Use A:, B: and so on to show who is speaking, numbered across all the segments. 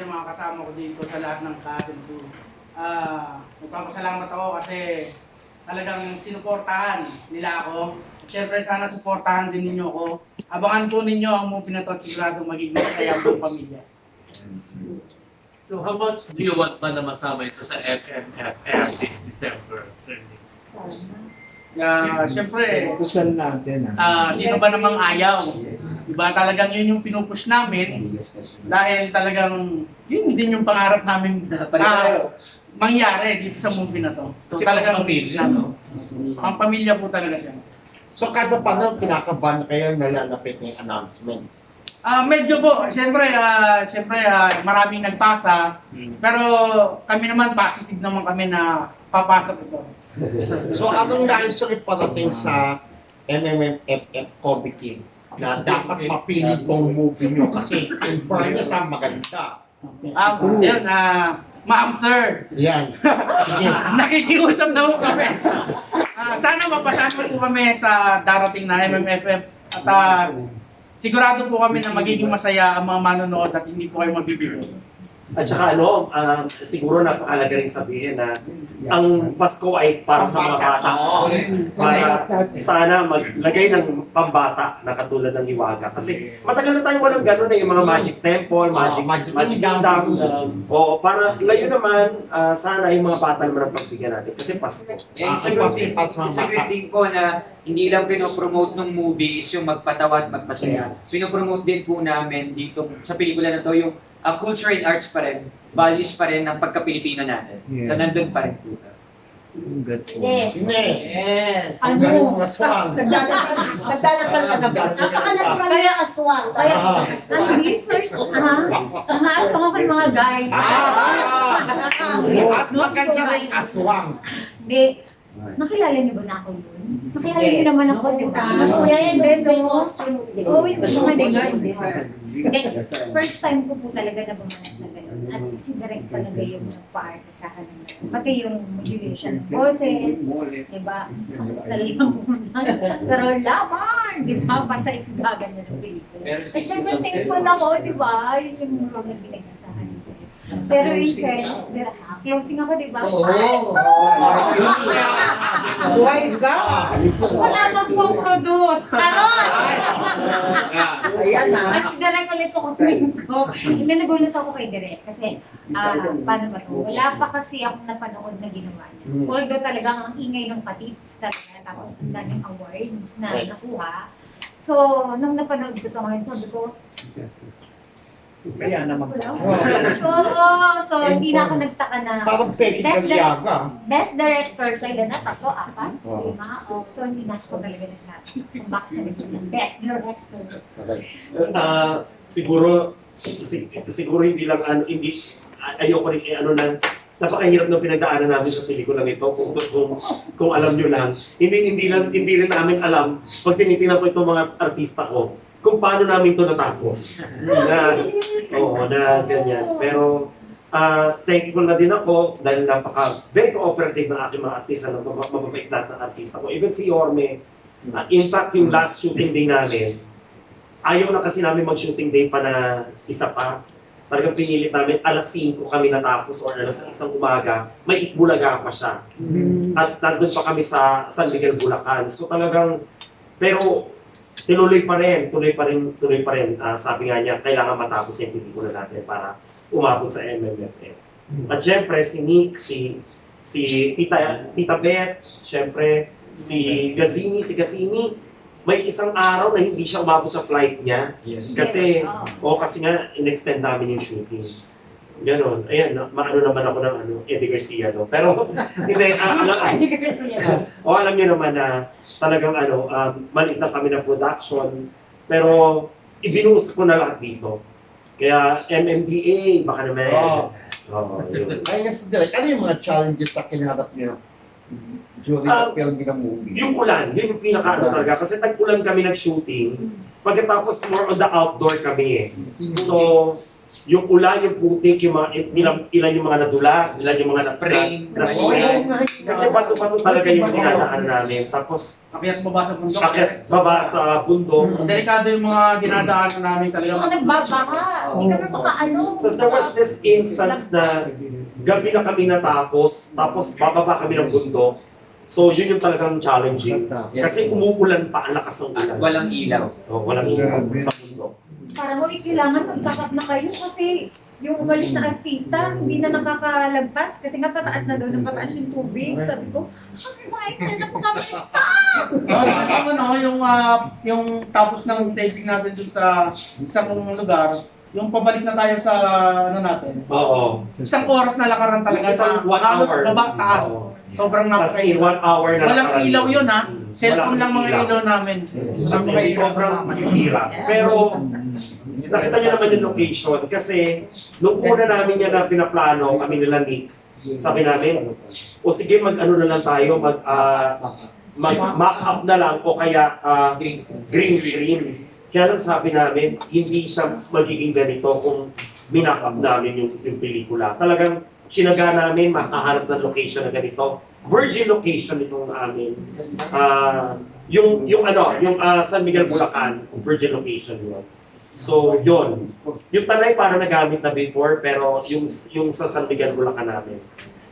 A: yung mga kasama ko dito sa lahat ng cast and crew. Nagpapasalamat ako kasi talagang sinuportahan nila ako. At syempre sana suportahan din ninyo ako. Abangan po ninyo ang movie na to at sigurado magiging masaya ang pamilya.
B: So how much do you want pa na masama ito sa FMFF this December?
A: Syempre,
C: Kusal natin
A: sino ba namang ayaw?
C: Yes.
A: Diba talagang yun yung pinupush namin dahil talagang yun din yung pangarap namin mangyari dito sa movie na to. So talagang
B: pamilya, no?
A: Ang pamilya po talaga siya.
D: So kada paano kinakabahan kayo nalalapit na yung announcement?
A: Medyo po, syempre maraming nagpasa, pero kami naman positive naman kami na papasok ito.
D: So anong nais nyo parating sa MMFF committee na dapat mapili tong movie nyo kasi in fairness maganda.
A: Yun, ma'am sir,
D: Yan. Sige.
A: nakikiusap na po kami. Sana mapasama po kami sa darating na MMFF at sigurado po kami na magiging masaya ang mga manonood at hindi po kayo mabibigo.
E: At saka siguro napakalaga rin sabihin na ang Pasko ay para sa mga bata. Para sana maglagay ng pambata na katulad ng Hiwaga. Kasi matagal na tayong walang gano'n yung mga Magic Temple, Magic Kingdom. O para layo naman, sana yung mga bata naman ang pagbigyan natin. Kasi Pasko.
F: Sagot din ko na hindi lang pinopromote ng movie is yung magpatawa at magpasaya. Pinopromote din po namin dito sa pelikula na to yung culture and arts pa rin, values pa rin ng pagka-Pilipino natin. So nandun pa rin po.
C: Yes.
D: Yes. Ang galing mga swang.
G: Nagdalasal ka na ba?
H: Napaka-natural na aswang. Kaya hindi first, tumaas pa ako kay mga guys.
D: At maganda rin aswang.
H: Hindi. Nakilala niyo ba na ako yun? Nakilala niyo naman ako, di ba?
G: Kuya yan, then may costume.
H: Oo, yung hindi. First time ko po talaga na bumanat na gano'n. At si Direk talaga yung nagpa-arte sa akin. Pati yung modulation ng boses, di ba? Sa lang pero laban, di ba? Basta itigagan na ng pelikula. At syempre, thankful ako, di ba? Yun yung role na binigay sa akin. Pero in fairness, closing ako, di ba?
C: Buhay ka!
H: Wala magpo-produce! Charot!
C: Ayan
H: Mas Direk ulit ako ko. Hindi nagulat ako kay Direk kasi paano ba ito? Wala pa kasi akong napanood na ginawa niya. Although talagang ang ingay ng patips talaga tapos ang daming awards na nakuha. So, nung napanood ko ito ngayon, sabi ko,
C: Kaya naman.
H: oo! So, hindi na ako nagtaka na
D: Parang Peggy Galiaga.
H: best director, so ilan na? 3, 4, 5? So, hindi na ako talaga nag-back best director.
E: Siguro hindi lang ayoko rin na napakahirap ng pinagdaanan namin sa pelikulang ito kung alam nyo lang. Hindi rin namin alam pag tinitingnan ko itong mga artista ko kung paano namin ito natapos. Na ganyan. Pero thankful na din ako dahil very cooperative ng aking mga artista, mababait lahat ng artista ko. Even si Yorme, in fact yung last shooting day namin, ayaw na kasi namin mag-shooting day pa na isa pa. Talagang pinilit namin, alas 5 kami natapos or alas 1 umaga, may Itbulaga pa siya. At nandun pa kami sa San Miguel, Bulacan. So talagang, pero tuloy pa rin. Sabi nga niya, kailangan matapos yung pelikula natin para umabot sa MMFF. At syempre, si Nick, si Tita Beth, syempre, si Gazini, may isang araw na hindi siya umabot sa flight niya. Kasi nga, in-extend namin yung shooting. Ganon. Ayan, maano naman ako ng Eddie Garcia, no? Pero, hindi,
H: Eddie Garcia.
E: alam niyo naman na talagang maliit na kami na production, pero ibinuhos ko na lahat dito. Kaya MMDA, baka naman. Yun.
D: Kaya nga si Direk, ano yung mga challenges na kinaharap niyo during the filming ng movie?
E: Yung ulan, yun yung talaga. Kasi tag-ulan kami nag-shooting. Pagkatapos more on the outdoor kami eh. So, yung ulan, yung putik, yung mga, ilan yung mga nadulas, ilan yung mga
F: Sprain.
E: na-sprain. Kasi bato-bato talaga yung dinadaan namin. Tapos,
A: Akyat baba sa bundok.
E: sakit baba sa bundok.
A: Delikado yung mga dinadaanan namin talaga.
H: Ako nagbabaha. Hindi kami makaano.
E: Tapos there was this instance na gabi na kami natapos, tapos bababa kami ng bundok. So yun yung talagang challenging. Kasi umuulan pa, ang lakas ng
F: At
E: ulan.
F: walang ilaw.
E: Oh, walang ilaw sa bundok.
H: Parang kailangan magtakap na kayo kasi yung umalis na artista, hindi na nakakalagpas kasi nga pataas na daw, pataas yung tubig. Sabi ko, na po kami stop!
A: Yung tapos ng taping natin dun sa isang lugar, yung pabalik na tayo sa ano natin.
E: Oo.
A: Isang oras na lakaran talaga
E: Isang
A: sa
E: 1
A: halos
E: hour.
A: baba taas.
E: Oo.
A: Sobrang
E: As in,
A: napakahirap.
E: 1 hour na
A: Walang
E: nakaraan
A: ilaw yun ha. Cellphone
E: Walang
A: lang mga
E: ilaw.
A: ilaw namin.
E: As in, sobrang hirap. Pero, nakita niyo naman yung location kasi nung una namin yan na pinaplano, kami nila Nick, sabi namin, o sige mag-ano na lang tayo, mag-mock up na lang o kaya green screen. Kaya lang sabi namin, hindi siya magiging ganito kung minock up namin yung pelikula. Talagang sinaga namin makahanap ng location na ganito. Virgin location itong amin. Yung San Miguel Bulacan, virgin location yun. So, yun. Yung Tanay para nagamit na before, pero yung sa San Miguel Bulacan namin.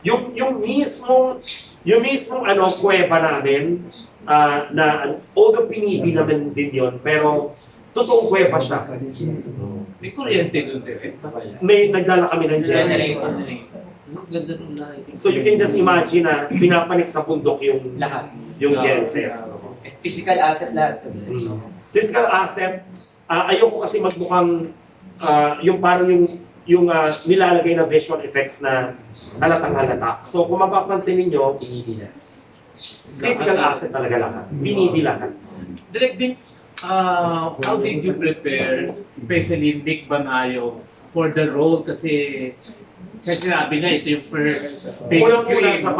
E: Yung mismong kuweba namin, na although pinili namin din yun, pero totoong kuweba siya.
B: May kuryente doon direct.
E: May nagdala kami ng generator.
B: Ang ganda nung lighting.
E: So you can just imagine na pinapanik sa bundok yung
F: Lahat.
E: genset.
F: Physical asset lahat.
E: Physical asset, ayoko kasi magmukhang yung parang yung nilalagay na visual effects na halatang halata. So kung mapapansin ninyo, physical asset talaga lahat. Binidi lahat.
B: Direct Vince, how did you prepare, especially Nick Banayo, for the role? Kasi sinabi niya, ito yung first face
E: Unang-una sa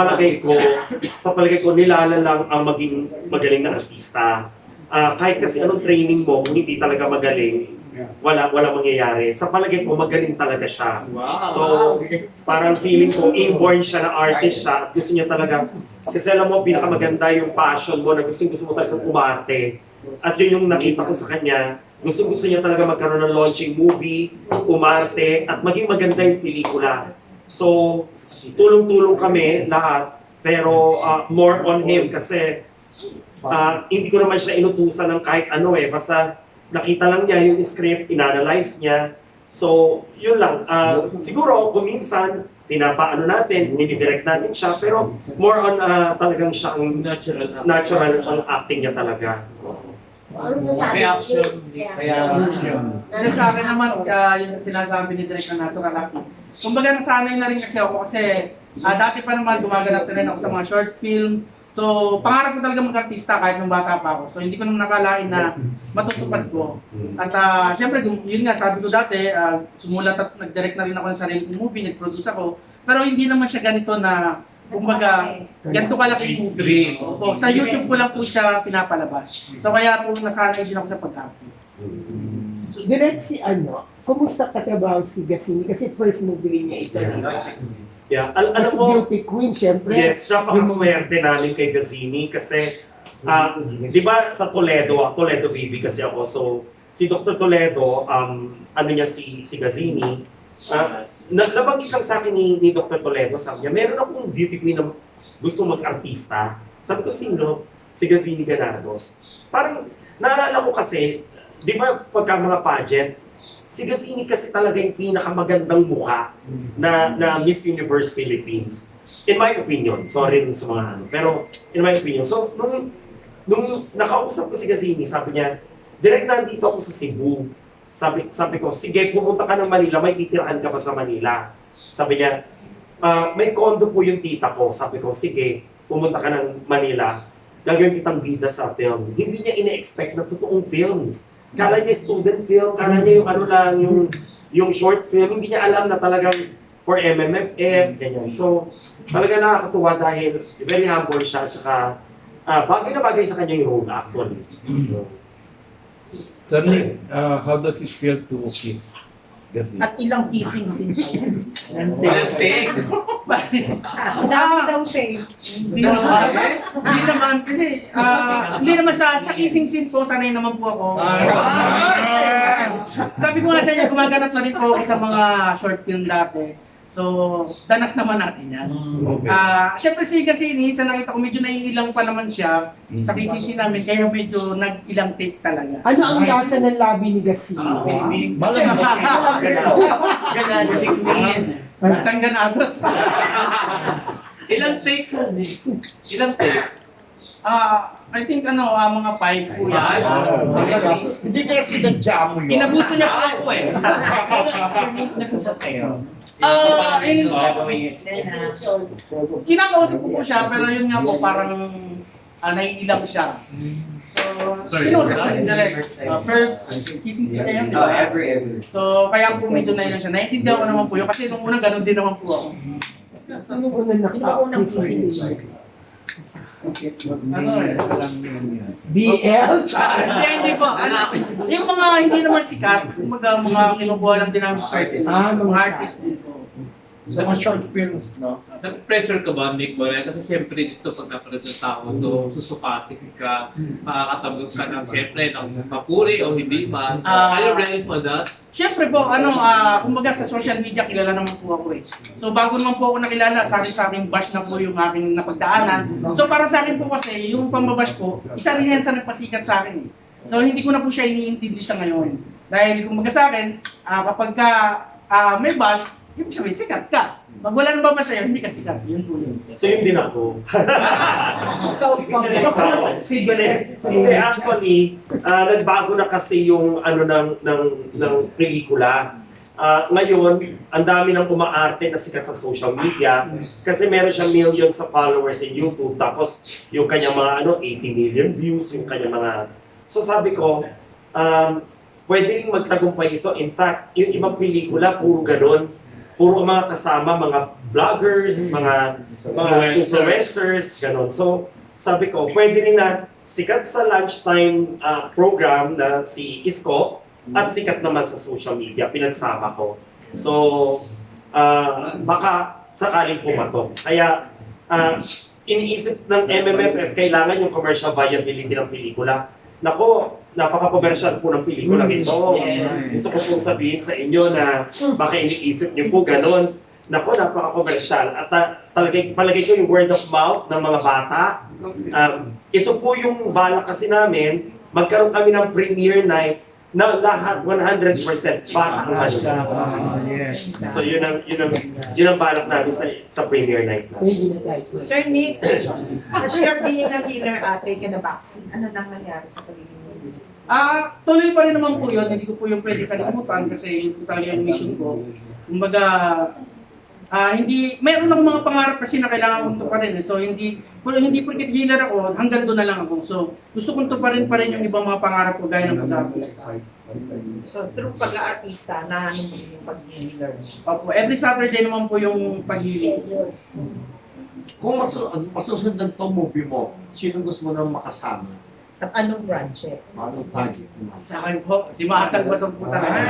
E: palagay ko, nilalalang ang maging magaling na artista. Kahit kasi anong training mo, kung hindi talaga magaling, wala mangyayari. Sa palagay ko, magaling talaga siya.
B: Wow.
E: So, parang feeling ko, inborn siya na artist siya at gusto niya talaga, kasi alam mo, pinakamaganda yung passion mo na gusto mo talagang umarte. At yun yung nakita ko sa kanya, gusto niya talaga magkaroon ng launching movie, umarte, at maging maganda yung pelikula. So, tulong-tulong kami lahat, pero more on him kasi hindi ko naman siya inutusan ng kahit ano basta nakita lang niya yung script, inanalyze niya. So, yun lang. Siguro, kung minsan, pinapaano natin, ninidirect natin siya, pero more on talagang siya ang natural ang acting niya talaga.
G: Ano sasabi?
B: Reaction.
A: Kasi sa akin naman, yung sa sinasabi ni Direk na natural acting. Kumbaga nasanay na rin kasi ako kasi dati pa naman gumaganap na rin ako sa mga short film. So, pangarap ko talaga mag-artista kahit nung bata pa ako. So, hindi ko naman nakalain na matutupad ko. At syempre, yun nga, sabi ko dati, sumulat at nag-direct na rin ako ng sarili kong movie, nag-produce ako. Pero hindi naman siya ganito na, kumbaga, ganito kalaki movie. Opo, sa YouTube ko lang po siya pinapalabas. So, kaya po nasanay din ako sa pag-acting.
C: Direct si kumusta katrabaho si Gasini? Kasi first movie niya ito.
E: Yeah, alam
C: As
E: mo,
C: beauty queen, syempre.
E: yes, napakaswerte namin kay Gazini kasi, di ba sa Toledo baby kasi ako, so si Dr. Toledo, si Gazini, nabanggit lang sa akin ni Dr. Toledo, sabi niya, meron akong beauty queen na gusto mag-artista. Sabi ko, sino? Si Gazini Ganados. Parang, naalala ko kasi, di ba pagka mga pageant, si Gazini kasi talaga yung pinakamagandang mukha na Miss Universe Philippines. In my opinion, sorry sa mga pero in my opinion. So, nung nakausap ko si Gazini, sabi niya, direct nandito ako sa Cebu. Sabi ko, sige, pumunta ka ng Manila, may titirahan ka pa sa Manila. Sabi niya, may condo po yung tita ko. Sabi ko, sige, pumunta ka ng Manila, gagawin kitang bida sa film. Hindi niya ine-expect na totoong film. Kala niya student film, kala niya yung short film, hindi niya alam na talagang for MMFF, ganyan. So, talaga nakakatuwa dahil very humble siya, at saka bagay na bagay sa kanya yung role actually.
I: Suddenly, how does it feel to kiss
C: At ilang kissing scene pa yan.
B: Ilang take?
H: Ang dami daw sa'yo.
A: Hindi naman, kasi, hindi naman sa kissing scene po, sanay naman po ako. Sabi ko nga sa inyo, gumaganap na rin po ako sa mga short film dati. So, danas naman natin yan. Siyempre si Gasini, sa nakita ko, medyo naiilang pa naman siya sa KCC namin, kaya medyo nag-ilang take talaga.
C: Ano ang lasa ng labi ni Gasini?
A: Isang ganagos.
B: Ilang takes on eh? Ilang take?
A: I think mga 5 po yan.
D: Hindi kaya sinadya mo yun.
A: Inabuso niya po ako eh. Kinakausap ko po siya, pero yun nga po, parang naiilang siya. So, kinausap siya direct. First, kissing scene na yun, di ba?
F: Ever.
A: So, kaya po medyo naiilang siya. Naiintindihan ko naman po yun, kasi nung una ganun din naman po ako.
C: Sino unang nakakissing scene? BL?
A: Hindi po. Yung mga hindi naman sikat, mga kinukuha lang din namin sa artist. Mga artist din po.
D: Sa mga short films, no?
B: Nag-pressure ka ba, Nick Morel? Kasi siyempre dito, pag napanood ng tao to, susupatin ka, makakatanggap ka ng siyempre ng papuri o hindi man. Are you ready for that?
A: Siyempre po, kumbaga sa social media, kilala naman po ako eh. So bago naman po ako nakilala, sa akin bash na po yung aking napagdaanan. So para sa akin po kasi, yung pambabash po, isa rin yan sa nagpasikat sa akin eh. So hindi ko na po siya iniintindi sa ngayon. Dahil kumbaga sa akin, kapag ka may bash, ibig sabihin, sikat ka. Pag wala nang babash sa'yo, hindi ka sikat. Yun po yun.
E: So yun din ako.
C: Sige.
E: Hindi, actually, nagbago na kasi yung ng pelikula. Ngayon, ang dami nang umaarte na sikat sa social media kasi meron siyang millions sa followers sa YouTube, tapos yung kanyang mga 80 million views, yung kanyang mga... So sabi ko, pwede rin magtagumpay ito. In fact, yung ibang pelikula, puro ganun. Puro mga kasama, mga vloggers, mga influencers, ganun. So, sabi ko, pwede rin na sikat sa lunchtime program na si Isko at sikat naman sa social media, pinagsama ko. So, baka sakaling pumatok. Kaya, iniisip ng MMFF, kailangan yung commercial viability ng pelikula. Nako, napaka-commercial po ng pelikula ito. Gusto ko pong sabihin sa inyo na baka iniisip niyo po ganun. Nako, napaka-commercial. At palagay ko yung word of mouth ng mga bata. Ito po yung balak kasi namin, magkaroon kami ng premiere night na lahat 100% bata ang ano. So yun ang balak namin sa premiere night.
C: So hindi na tayo.
I: Sir Nick, as you're being a healer, taken a vaccine, ano nang nangyari sa paligid mo?
A: Tuloy pa rin naman po yun. Hindi ko po yung pwede kalimutan kasi yun po talaga yung mission ko. Kumbaga, mayroon akong mga pangarap kasi na kailangan kong tuparin. So hindi porket healer ako, hanggang doon na lang ako. So gusto kong tuparin pa rin yung ibang mga pangarap ko gaya ng pag-artista.
I: So through pag-aartista, na ano mo yung pag-healer?
A: Opo, every Saturday naman po yung pag-healing.
D: Kung masusundan tong movie mo, sino gusto mo nang makasama?
I: At anong project?
D: Anong target mo?
A: Sa akin po, si Maasag Batong po talaga.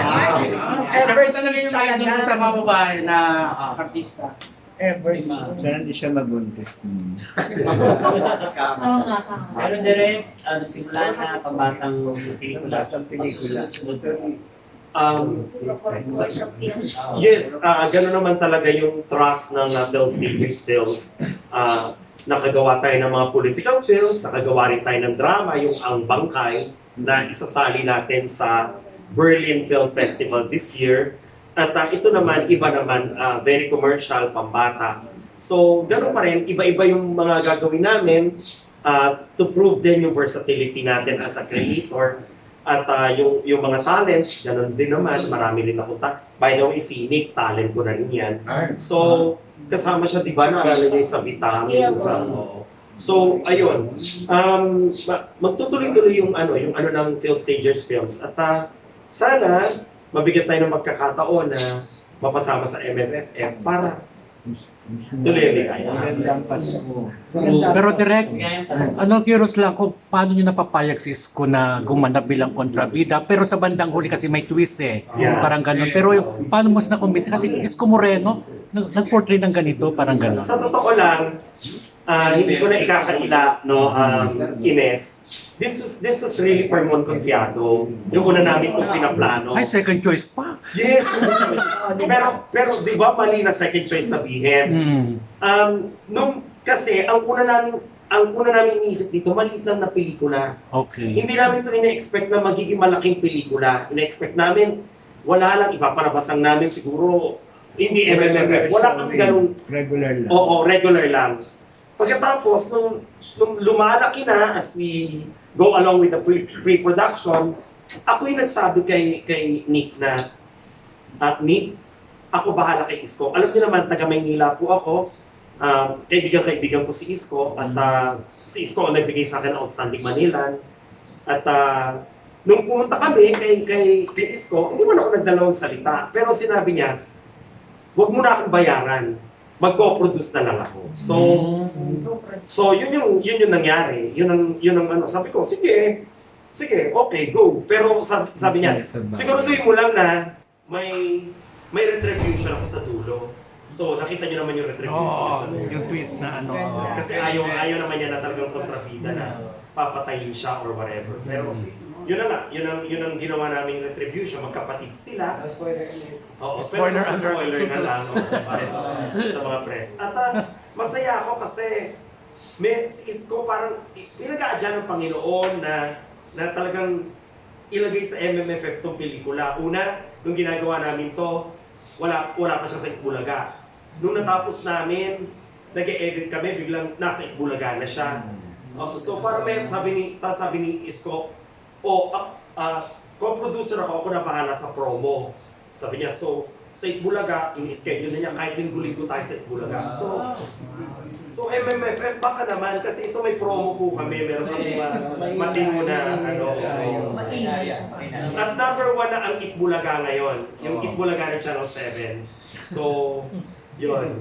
I: Ever
A: Siyempre talaga yung
I: since
A: mga
I: talaga.
A: sa mga babae na artista.
I: Ever since.
J: Sana hindi siya magbuntis.
H: Oo nga.
K: Pero direct, nagsimula na pabatang pelikula.
J: Pelikula.
E: Yes, gano'n naman talaga yung trust ng Phil Stevens Films. Nakagawa tayo ng mga political films, nakagawa rin tayo ng drama, yung Ang Bangkay, na isasali natin sa Berlin Film Festival this year. At ito naman, iba naman, very commercial, pambata. So, gano'n pa rin, iba-iba yung mga gagawin namin to prove din yung versatility natin as a creator. At yung mga talents, gano'n din naman, marami rin nakunta. By the way, si Nick, talent ko na rin yan. So, kasama siya, di ba, naalala niya sa vitamin. So, ayun. Magtutuloy-tuloy yung ano ng Phil Stagers Films. At sana, mabigyan tayo ng magkakataon na mapasama sa MMFF para Tuloy ang ligaya.
J: Magandang Pasko.
C: Pero
L: Direk, curious lang kung paano nyo napapayag si Isko na gumanap bilang kontrabida, pero sa bandang huli kasi may twist eh.
E: Yeah.
L: Parang ganun. Pero paano mo nakumbisi? Kasi Isko Moreno, nag-portray ng ganito, parang ganun.
E: Sa totoo lang, hindi ko na ikakaila, no, Ines. This was really for Mon Confiado. Yung una namin itong pinaplano.
L: Ay, second choice pa.
E: Yes! pero di ba mali na second choice sabihin? Kasi ang una namin iniisip dito, maliit lang na pelikula.
L: Okay.
E: Hindi namin ito ina-expect na magiging malaking pelikula. Ina-expect namin, wala lang, ipapalabas lang namin siguro, hindi MMFF. Wala kami ganun.
J: Regular lang.
E: Oo, regular lang. Pagkatapos, nung lumalaki na as we go along with the pre-production, ako yung nagsabi kay Nick na, Nick, ako bahala kay Isko. Alam niyo naman, taga Maynila po ako. Kaibigan ko si Isko. At si Isko ang nagbigay sa akin ng Outstanding Manilan. At nung pumunta kami kay Isko, hindi man ako nagdalawang salita. Pero sinabi niya, huwag mo na akong bayaran. Mag-co-produce na lang ako. So yun yung nangyari. Yun ang ano. Sabi ko, sige, okay, go. Pero sabi niya, siguraduhin mo lang na may retribution ako sa dulo. So nakita niyo naman yung retribution niya sa dulo.
L: Yung twist na ano.
E: Kasi ayaw naman niya na talagang kontrabida na papatayin siya or whatever. Pero yun na nga, yun ang ginawa naming retribution. Magkapatid sila. Oo,
L: Spoiler
E: pero
L: alert.
E: spoiler na lang sa mga press. At masaya ako kasi si Isko parang pinag-aadya ng Panginoon na talagang ilagay sa MMFF tong pelikula. Una, nung ginagawa namin to, wala pa siya sa Itbulaga. Nung natapos namin, nag-e-edit kami, biglang nasa Itbulaga na siya. So parang sabi ni Isko, co-producer ako na bahala sa promo. Sabi niya, so sa Itbulaga, ini-schedule na niya kahit linggo-linggo tayo sa Itbulaga. So MMFF, baka naman, kasi ito may promo po kami, meron kami matino na ano. At number 1 na ang Itbulaga ngayon, yung Itbulaga ng Channel 7. So, yun.